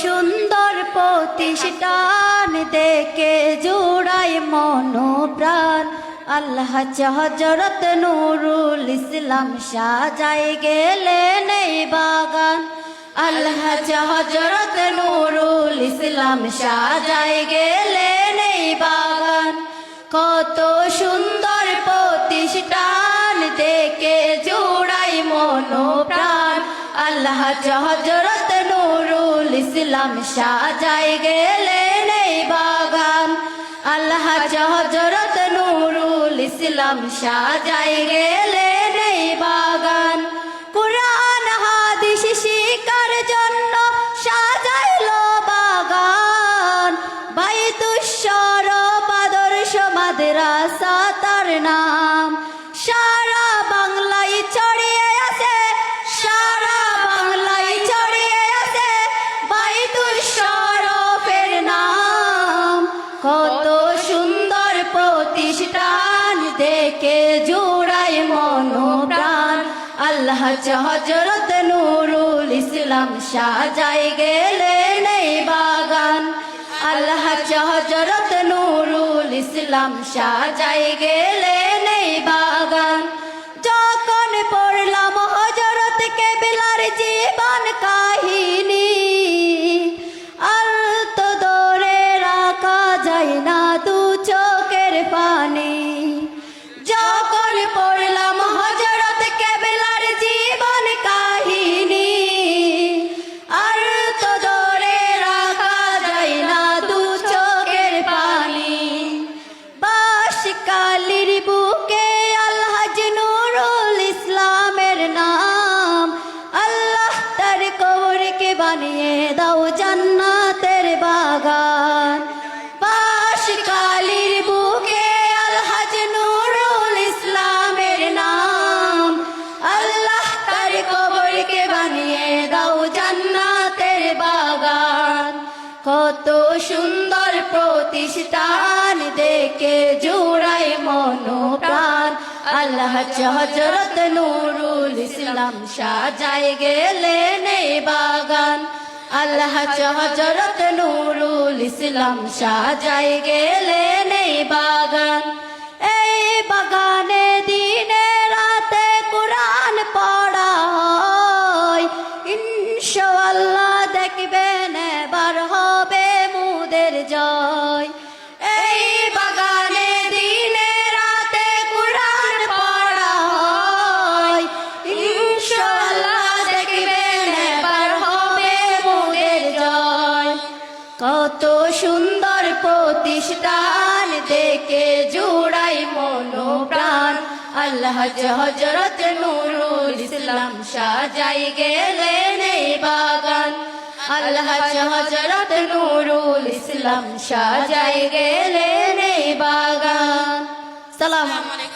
সুন্দর প্রতিষ্ঠান দেখে জুড়ায় মন প্রাণ। আল্লাহ হযরত নুরুল ইসলাম সাজায় গেলেন এই বাগান। আল্লাহ হযরত নুরুল ইসলাম সাজায় গেলেন এই বাগান। কত সুন্দর প্রতিষ্ঠান দেখে জুড়ায় মন প্রাণ। আল্লাহ হযরত নুরুল ইসলাম সাজায় গেলেন এই বাগান। আল্লাহ হযরত নুরুল ইসলাম সাজায় গেলেন এই বাগান। কুরআন হাদিস শিক্ষার জন্য সাজাইলো বাগান। বাইতুশ শরফ আদর্শ মাদ্রাসা তার নাম। সারা বাংলায় ছড়িয়ে আছে, সারা বাংলায় ছড়িয়ে আছে বাইতুশ শরফের নাম। কত সুন্দর প্রতিষ্ঠান দেখে জুড়ায় মন প্রাণ। আল্লাহ হযরত নুরুল ইসলাম সাজায় গেলেন এই বাগান। আল্লাহ হযরত নুরুল ইসলাম সাজায় গেলেন এই বাগান। যখন পড়লাম হযরত কেবলার জীবন কাহিনী, আর তো ধরে রাখা যায় না দু চোখের পানি। যখন পড়লাম হযরত কেবলার জীবন কাহিনী, আর তো ধরে রাখা যায় না দু চোখের পানি। বাঁশখালীর বুকে আলহাজ নুরুল ইসলামের নাম। আল্লাহ তার কবরকে বানিয়ে দাও জান্নাতের বাগান। বাঁশখালীর বুকে আলহাজ নুরুল ইসলামের নাম। আল্লাহ তার কবরকে বানিয়ে দাও জান্নাতের বাগান। কত সুন্দর প্রতিষ্ঠান দেখে জুড়ায় মন প্রাণ। আল্লাহ হযরত নুরুল ইসলাম সাজায় গেলেন এই বাগান। আল্লাহ হযরত নুরুল ইসলাম সাজায় গেলেন এই বাগান। এই বাগানে দিনে রাতে কুরআন পড়া হয়। ইনশাআল্লাহ দেখবেন এবার হবে মুদের জয়। এই বাগানে দিনে রাতে কুরআন পড়া হয়। ইনশাআল্লাহ দেখবেন এবার হবে মুদের জয়। কত সুন্দর প্রতিষ্ঠান দেখে জুড়ায় মন প্রাণ। আল্লাহ হযরত নুরুল ইসলাম সাজায় গেলেন এই বাগান। আল্লাহ হযরত নুরুল ইসলাম সাজায় গেলেন এই বাগান। সালাম আলাইকুম।